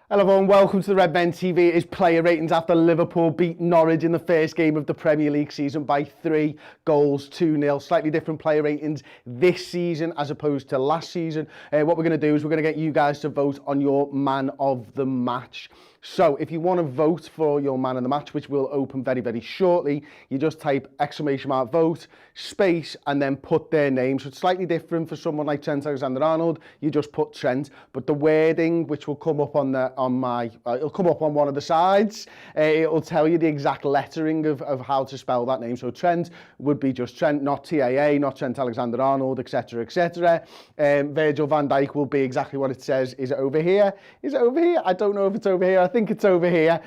Hello everyone, welcome to the Redmen TV. It is player ratings after Liverpool beat Norwich in the first game of the Premier League season by 3 goals, 2-0. Slightly different player ratings this season as opposed to last season. What we're going to do is we're going to get you guys to vote on your man of the match. So if you want to vote for your man of the match, which will open very, very shortly, you just type !vote, space, and then put their name. So it's slightly different for someone like Trent Alexander-Arnold. You just put Trent, but the wording, which will come up on it'll come up on one of the sides. It'll tell you the exact lettering of how to spell that name. So Trent would be just Trent, not TAA, not Trent Alexander-Arnold, etc., etc. Virgil van Dijk will be exactly what it says. Is it over here? Is it over here? I don't know if it's over here. I think it's over here.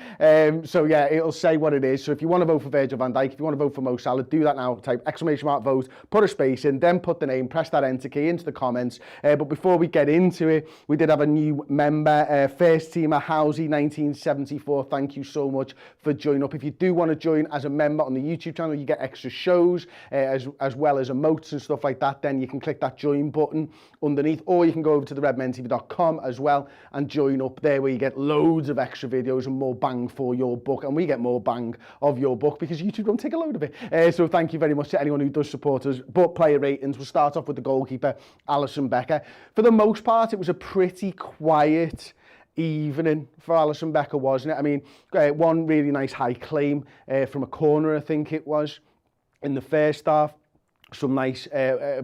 So yeah, it'll say what it is. So if you want to vote for Virgil van Dijk, if you want to vote for Mo Salah, do that now. Type !vote, put a space in, then put the name, press that enter key into the comments. But before we get into it, we did have a new member, first teamer Housey 1974. Thank you so much for joining up. If you do want to join as a member on the YouTube channel, you get extra shows as well as emotes and stuff like that. Then you can click that join button underneath, or you can go over to the redmentv.com as well and join up there, where you get loads of extra videos and more bang for your buck, and we get more bang of your buck because YouTube don't take a load of it. So thank you very much to anyone who does support us. But player ratings, we'll start off with the goalkeeper, Alisson Becker. For the most part, it was a pretty quiet evening for Alisson Becker, wasn't it? I mean, one really nice high claim from a corner, I think it was, in the first half. Some nice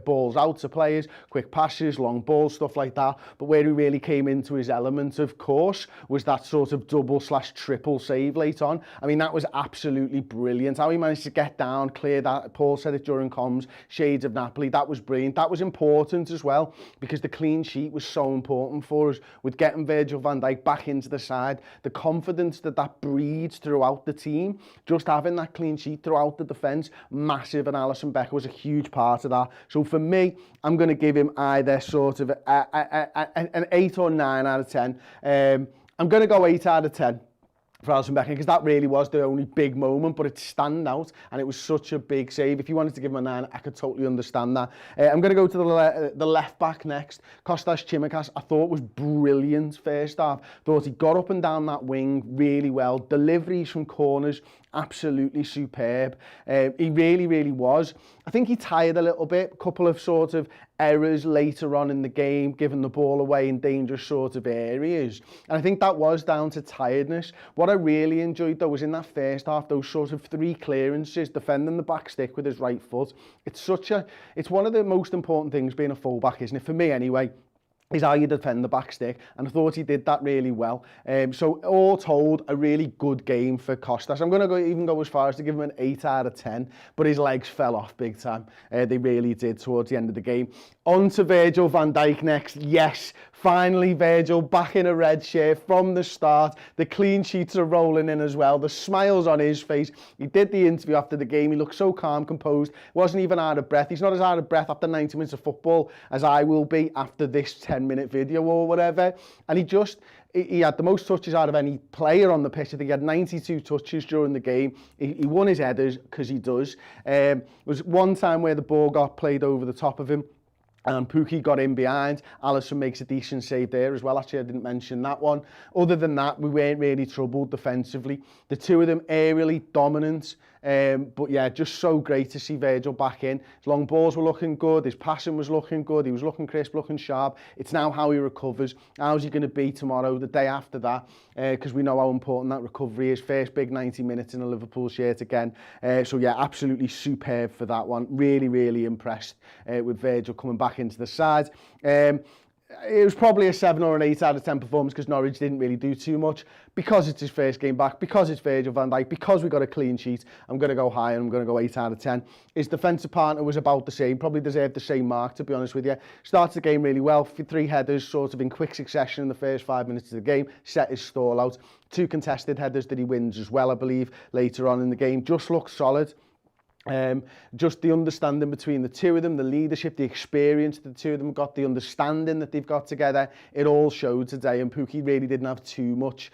balls out to players, quick passes, long balls, stuff like that. But where he really came into his element, of course, was that sort of double/triple save late on. I mean, that was absolutely brilliant. How he managed to get down, clear that. Paul said it during comms, shades of Napoli. That was brilliant. That was important as well, because the clean sheet was so important for us with getting Virgil van Dijk back into the side. The confidence that breeds throughout the team, just having that clean sheet throughout the defence, massive. And Alisson Becker was a huge part of that. So for me, I'm going to give him either sort of an 8 or 9 out of 10. I'm going to go 8 out of 10 for Alisson Becker, because that really was the only big moment, but it stand out, and it was such a big save. If you wanted to give him a 9, I could totally understand that. I'm going to go to the left back next. Kostas-Tsimikas, I thought was brilliant first half. Thought he got up and down that wing really well. Deliveries from corners, absolutely superb. He really was. I think he tired a little bit. A couple of sort of errors later on in the game, giving the ball away in dangerous sort of areas. And I think that was down to tiredness. What I really enjoyed, though, was in that first half, those sort of 3 clearances, defending the back stick with his right foot. It's one of the most important things being a fullback, isn't it? For me, anyway, is how you defend the back stick, and I thought he did that really well. So all told, a really good game for Kostas. I'm going to even go as far as to give him an 8 out of 10, but his legs fell off big time. They really did towards the end of the game. On to Virgil van Dijk next. Yes, finally Virgil back in a red shirt from the start. The clean sheets are rolling in as well. The smiles on his face. He did the interview after the game. He looked so calm, composed. Wasn't even out of breath. He's not as out of breath after 90 minutes of football as I will be after this 10-minute video or whatever. And he had the most touches out of any player on the pitch. I think he had 92 touches during the game. He won his headers, because he does. There was one time where the ball got played over the top of him, and Pukki got in behind. Alisson makes a decent save there as well. Actually, I didn't mention that one. Other than that, we weren't really troubled defensively. The two of them aerially dominant. But yeah, just so great to see Virgil back in. His long balls were looking good. His passing was looking good. He was looking crisp, looking sharp. It's now how he recovers. How's he going to be tomorrow, the day after that? Because we know how important that recovery is. First big 90 minutes in a Liverpool shirt again. So yeah, absolutely superb for that one. Really impressed with Virgil coming back into the side. It was probably a 7 or an 8 out of 10 performance, because Norwich didn't really do too much, because it's his first game back, because it's Virgil van Dijk, because we got a clean sheet. I'm going to go high, and I'm going to go 8 out of 10. His defensive partner was about the same, probably deserved the same mark, to be honest with you. Started the game really well, 3 headers sort of in quick succession in the first 5 minutes of the game, set his stall out. 2 contested headers that he wins as well, I believe, later on in the game. Just looked solid. Just the understanding between the two of them, the leadership, the experience the two of them got, the understanding that they've got together, it all showed today, and Pukki really didn't have too much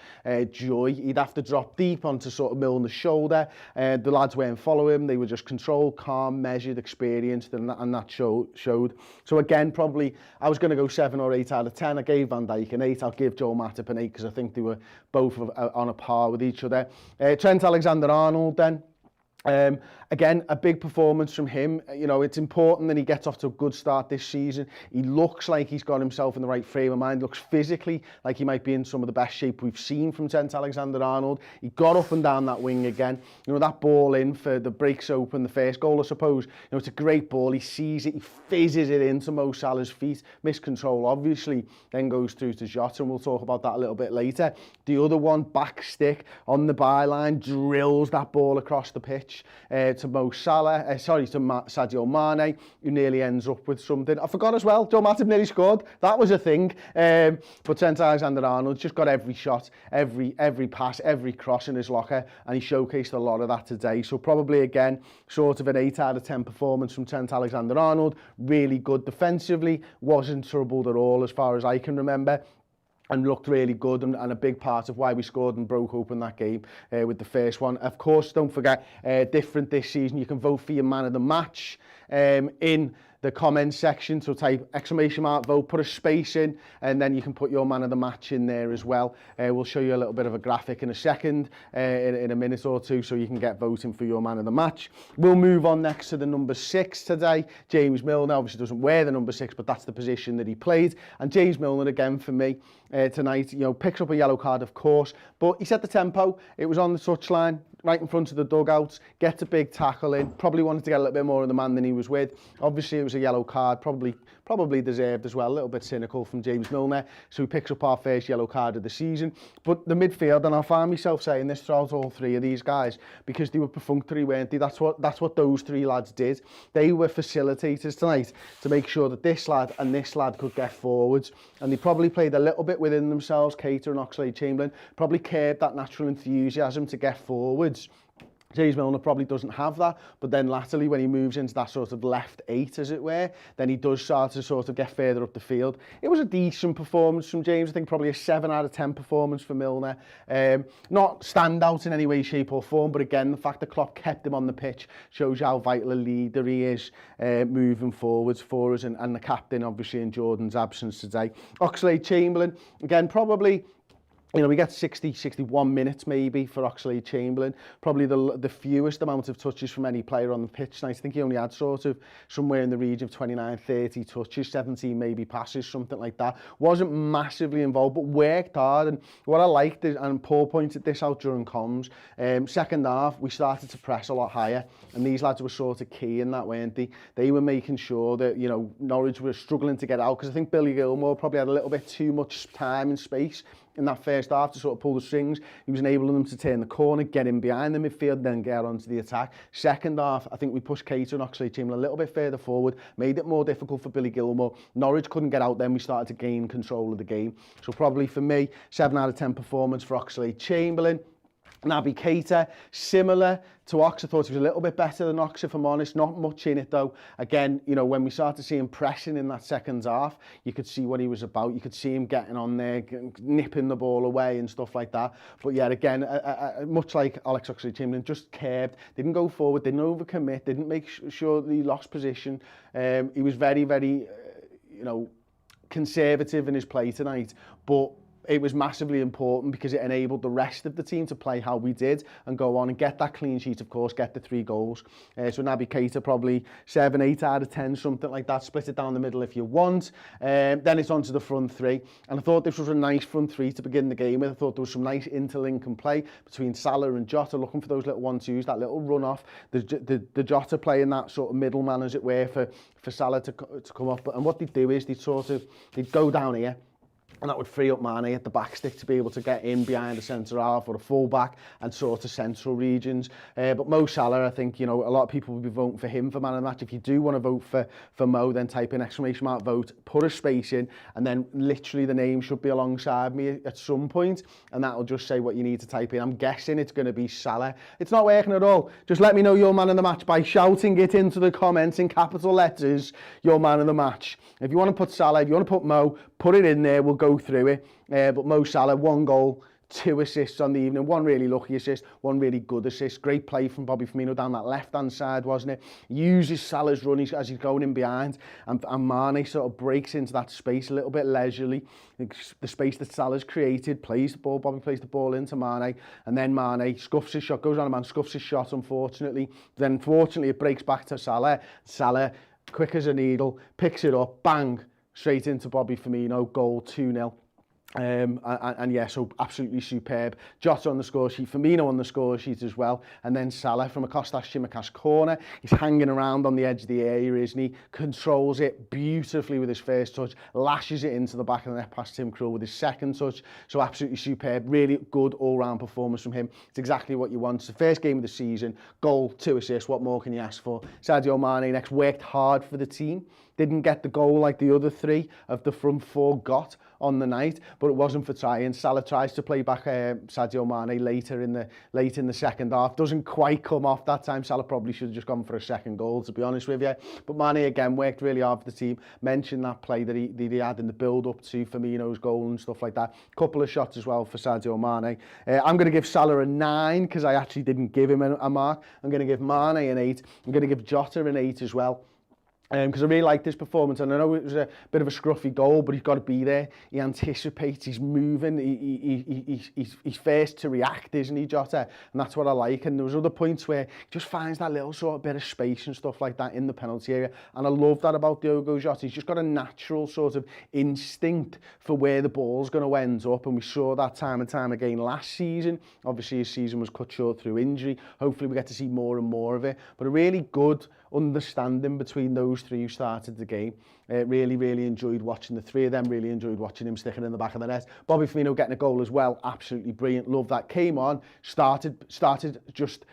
joy. He'd have to drop deep onto sort of Milner's shoulder. The lads weren't following him, they were just controlled, calm, measured, experienced, and that showed. So again, probably, I was going to go 7 or 8 out of 10. I gave Van Dijk an 8, I'll give Joe Matip an 8, because I think they were both on a par with each other. Trent Alexander-Arnold then. Again, a big performance from him. You know, it's important that he gets off to a good start this season. He looks like he's got himself in the right frame of mind, looks physically like he might be in some of the best shape we've seen from Trent Alexander-Arnold. He got up and down that wing again. You know, that ball in for the breaks open, the first goal, I suppose. You know, it's a great ball. He sees it, he fizzes it into Mo Salah's feet. Miscontrol, obviously, then goes through to Jota, and we'll talk about that a little bit later. The other one, back stick on the byline, drills that ball across the pitch to Mo Salah, to Sadio Mane, who nearly ends up with something. I forgot as well, Joe Matip nearly scored. That was a thing. But Trent Alexander-Arnold just got every shot, every pass, every cross in his locker, and he showcased a lot of that today. So probably, again, sort of an 8 out of 10 performance from Trent Alexander-Arnold. Really good defensively, wasn't troubled at all as far as I can remember, and looked really good, and a big part of why we scored and broke open that game with the first one. Of course, don't forget, different this season, you can vote for your man of the match in the comments section, so type exclamation mark vote, put a space in, and then you can put your man of the match in there as well. We'll show you a little bit of a graphic in a second, in a minute or two, so you can get voting for your man of the match. We'll move on next to the number 6 today. James Milner obviously doesn't wear the number 6, but that's the position that he played. And James Milner, again, for me, tonight, you know, picks up a yellow card, of course, but he set the tempo. It was on the touchline, right in front of the dugouts, gets a big tackle in, probably wanted to get a little bit more of the man than he was with. Obviously, it was a yellow card, probably deserved as well, a little bit cynical from James Milner, so he picks up our first yellow card of the season. But the midfield, and I find myself saying this throughout all 3 of these guys, because they were perfunctory, weren't they? That's what those 3 lads did. They were facilitators tonight to make sure that this lad and this lad could get forwards, and they probably played a little bit within themselves. Keita and Oxlade-Chamberlain probably curbed that natural enthusiasm to get forwards. James Milner probably doesn't have that, but then latterly when he moves into that sort of left 8, as it were, then he does start to sort of get further up the field. It was a decent performance from James. I think probably a 7 out of 10 performance for Milner. Not standout in any way, shape or form, but again, the fact that Klopp kept him on the pitch shows how vital a leader he is moving forwards for us, and the captain, obviously, in Jordan's absence today. Oxlade-Chamberlain, again, probably, you know, we get 60, 61 minutes maybe for Oxlade-Chamberlain. Probably the fewest amount of touches from any player on the pitch. And I think he only had sort of somewhere in the region of 29, 30 touches, 17 maybe passes, something like that. Wasn't massively involved, but worked hard. And what I liked is, and Paul pointed this out during comms, second half, we started to press a lot higher. And these lads were sort of key in that, weren't they? They were making sure that, you know, Norwich were struggling to get out, because I think Billy Gilmour probably had a little bit too much time and space in that first half to sort of pull the strings. He was enabling them to turn the corner, get in behind the midfield, then get onto the attack. Second half, I think we pushed Keita and Oxlade-Chamberlain a little bit further forward, made it more difficult for Billy Gilmour. Norwich couldn't get out, then we started to gain control of the game. So probably for me, 7 out of 10 performance for Oxlade-Chamberlain. Naby Keita, similar to Ox. I thought he was a little bit better than Ox, if I'm honest. Not much in it, though. Again, you know, when we started seeing pressing in that second half, you could see what he was about. You could see him getting on there, nipping the ball away and stuff like that. But yeah, again, much like Alex Oxlade-Chamberlain, just curbed. Didn't go forward, didn't overcommit, didn't make sure that he lost position. He was very, very, you know, conservative in his play tonight. But it was massively important because it enabled the rest of the team to play how we did and go on and get that clean sheet, of course, get the 3 goals. So Naby Keita probably 7, 8 out of 10, something like that. Split it down the middle if you want. Then it's on to the front 3. And I thought this was a nice front 3 to begin the game with. I thought there was some nice interlinking play between Salah and Jota, looking for those little 1-2s, that little run off. The Jota playing that sort of middleman, as it were, for Salah to come up. And what they'd do is they'd go down here, and that would free up Mane at the back stick to be able to get in behind the centre half or the full back and sort of central regions. But Mo Salah, I think, you know, a lot of people will be voting for him for man of the match. If you do want to vote for Mo, then type in exclamation mark vote, put a space in, and then literally the name should be alongside me at some point, and that'll just say what you need to type in. I'm guessing it's going to be Salah. It's not working at all. Just let me know your man of the match by shouting it into the comments in capital letters, your man of the match. If you want to put Salah, if you want to put Mo, put it in there, we'll go through it. But Mo Salah, 1 goal, 2 assists on the evening, 1 really lucky assist, 1 really good assist. Great play from Bobby Firmino down that left-hand side, wasn't it? He uses Salah's run as he's going in behind, and Mane sort of breaks into that space a little bit leisurely. The space that Salah's created, plays the ball, Bobby plays the ball into Mane, and then Mane scuffs his shot, goes on a man, scuffs his shot, unfortunately. Then, fortunately, it breaks back to Salah. Salah, quick as a needle, picks it up, bang, straight into Bobby Firmino, goal, 2-0. And yeah, so absolutely superb. Jota on the score sheet, Firmino on the score sheet as well, and then Salah from a Kostas corner. He's hanging around on the edge of the area, isn't he? Controls it beautifully with his first touch, lashes it into the back of the net past Tim Krul with his second touch. So absolutely superb, really good all-round performance from him. It's exactly what you want. It's the first game of the season, goal, 2 assists, what more can you ask for? Sadio Mane next worked hard for the team. Didn't get the goal like the other 3 of the front 4 got on the night, but it wasn't for trying. Salah tries to play back Sadio Mane late in the second half. Doesn't quite come off that time. Salah probably should have just gone for a second goal, to be honest with you. But Mane again worked really hard for the team. Mentioned that play that he had in the build-up to Firmino's goal and stuff like that. Couple of shots as well for Sadio Mane. I'm going to give Salah a 9 because I actually didn't give him a mark. I'm going to give Mane an 8. I'm going to give Jota an 8 as well. Because I really liked this performance, and I know it was a bit of a scruffy goal, but he's got to be there. He anticipates, he's moving, he's first to react, isn't he, Jota? And that's what I like. And there was other points where he just finds that little sort of bit of space and stuff like that in the penalty area, and I love that about Diogo Jota. He's just got a natural sort of instinct for where the ball's going to end up, and we saw that time and time again last season. Obviously, his season was cut short through injury. Hopefully, we get to see more and more of it, but a really good understanding between those 3 who started the game. Really enjoyed watching the 3 of them, really enjoyed watching him sticking in the back of the net. Bobby Firmino getting a goal as well, absolutely brilliant, love that. Came on, started just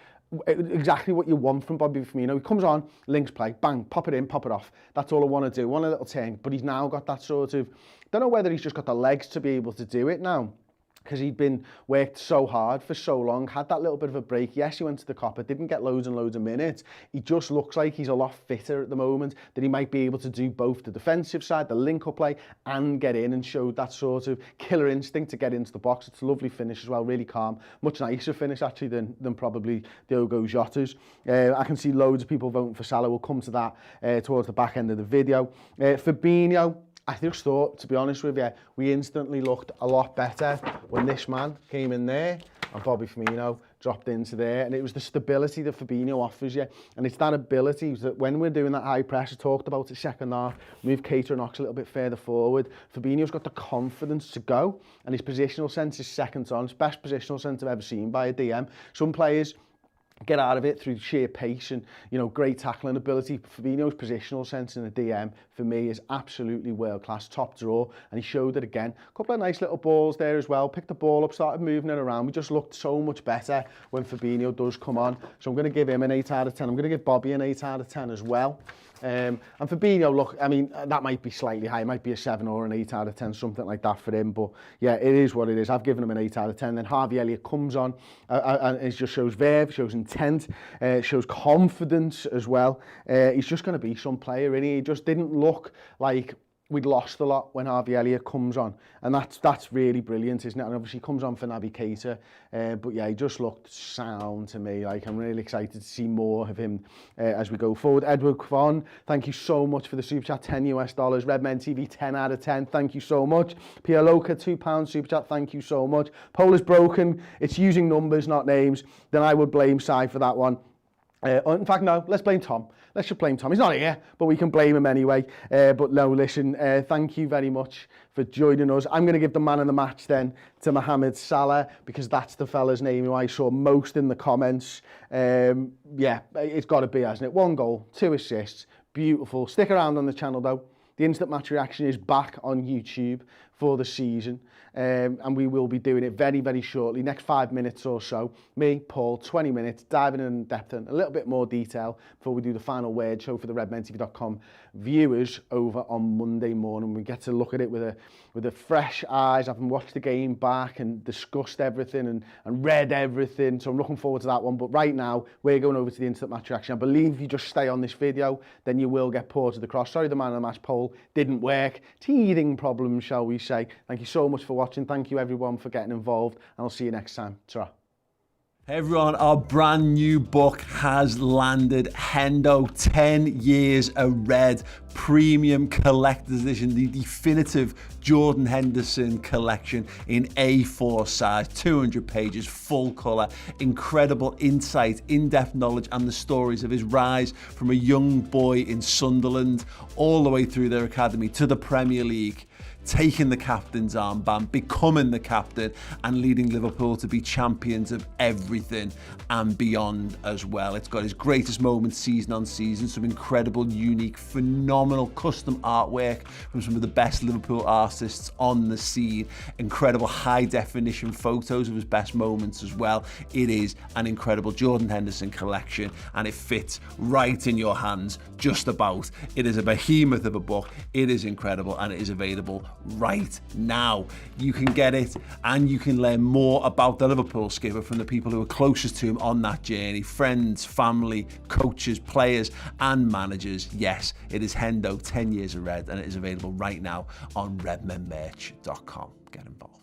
exactly what you want from Bobby Firmino. He comes on, links play, bang, pop it in, pop it off. That's all I want to do, one little turn, but he's now got that sort of, don't know whether he's just got the legs to be able to do it now, because he'd been worked so hard for so long, had that little bit of a break. Yes, he went to the Copper, didn't get loads and loads of minutes. He just looks like he's a lot fitter at the moment, that he might be able to do both the defensive side, the link-up play, and get in, and showed that sort of killer instinct to get into the box. It's a lovely finish as well, really calm. Much nicer finish, actually, than probably Diogo Jota's. I can see loads of people voting for Salah. We'll come to that towards the back end of the video. Fabinho, I just thought, to be honest with you, we instantly looked a lot better when this man came in there and Bobby Firmino dropped into there. And it was the stability that Fabinho offers you. And it's that ability that when we're doing that high press, I talked about it second half, move Keita and Ox a little bit further forward. Fabinho's got the confidence to go, and his positional sense is second to none. It's best positional sense I've ever seen by a DM. Some players get out of it through sheer pace and, you know, great tackling ability. Fabinho's positional sense in the DM, for me, is absolutely world-class, top draw, and he showed it again. A couple of nice little balls there as well. Picked the ball up, started moving it around. We just looked so much better when Fabinho does come on. So I'm going to give him an 8 out of 10. I'm going to give Bobby an 8 out of 10 as well. And Fabinho, look, I mean, that might be slightly high. It might be a 7 or an 8 out of 10, something like that for him. But yeah, it is what it is. I've given him an 8 out of 10. Then Harvey Elliott comes on and it just shows verve, shows intent, shows confidence as well. He's just going to be some player, and he just didn't look like we'd lost a lot when Harvey Elliott comes on, and that's really brilliant, isn't it? And obviously he comes on for Naby Keita, but yeah, he just looked sound to me. Like, I'm really excited to see more of him as we go forward. Edward Kwon, thank you so much for the super chat, $10 US. Redmen TV, 10 out of 10, thank you so much. Pierre Loca, £2 super chat, thank you so much. Poll is broken, it's using numbers, not names. Then I would blame Sai for that one. In fact, no, let's blame Tom. Let's just blame Tom. He's not here, but we can blame him anyway. But no, listen, thank you very much for joining us. I'm going to give the man of the match then to Mohamed Salah, because that's the fella's name who I saw most in the comments. Yeah, it's got to be, hasn't it? 1 goal, 2 assists, beautiful. Stick around on the channel though. The Instant Match Reaction is back on YouTube for the season. And we will be doing it very, very shortly, next 5 minutes or so. Me, Paul, 20 minutes, diving in depth in a little bit more detail before we do the final word show for the redmentv.com viewers over on Monday morning. We get to look at it with a fresh eyes, having watched the game back and discussed everything and read everything. So I'm looking forward to that one. But right now, we're going over to the instant match reaction. I believe if you just stay on this video, then you will get ported across. Sorry, the man of the match poll didn't work. Teething problems, shall we say. Thank you so much for watching. Thank you everyone for getting involved, and I'll see you next time. Ta-ra. Hey everyone, our brand new book has landed. Hendo, 10 Years a Red, premium collector's edition, the definitive Jordan Henderson collection in A4 size, 200 pages, full colour, incredible insight, in-depth knowledge and the stories of his rise from a young boy in Sunderland all the way through their academy to the Premier League, taking the captain's armband, becoming the captain and leading Liverpool to be champions of everything and beyond as well. It's got his greatest moments season on season, some incredible, unique, phenomenal custom artwork from some of the best Liverpool artists on the scene, incredible high definition photos of his best moments as well. It is an incredible Jordan Henderson collection and it fits right in your hands just about. It is a behemoth of a book. It is incredible and it is available right now. You can get it and you can learn more about the Liverpool skipper from the people who are closest to him on that journey, friends, family, coaches, players and managers. Yes, it is Hendo, 10 Years of Red, and it is available right now on redmenmerch.com. Get involved.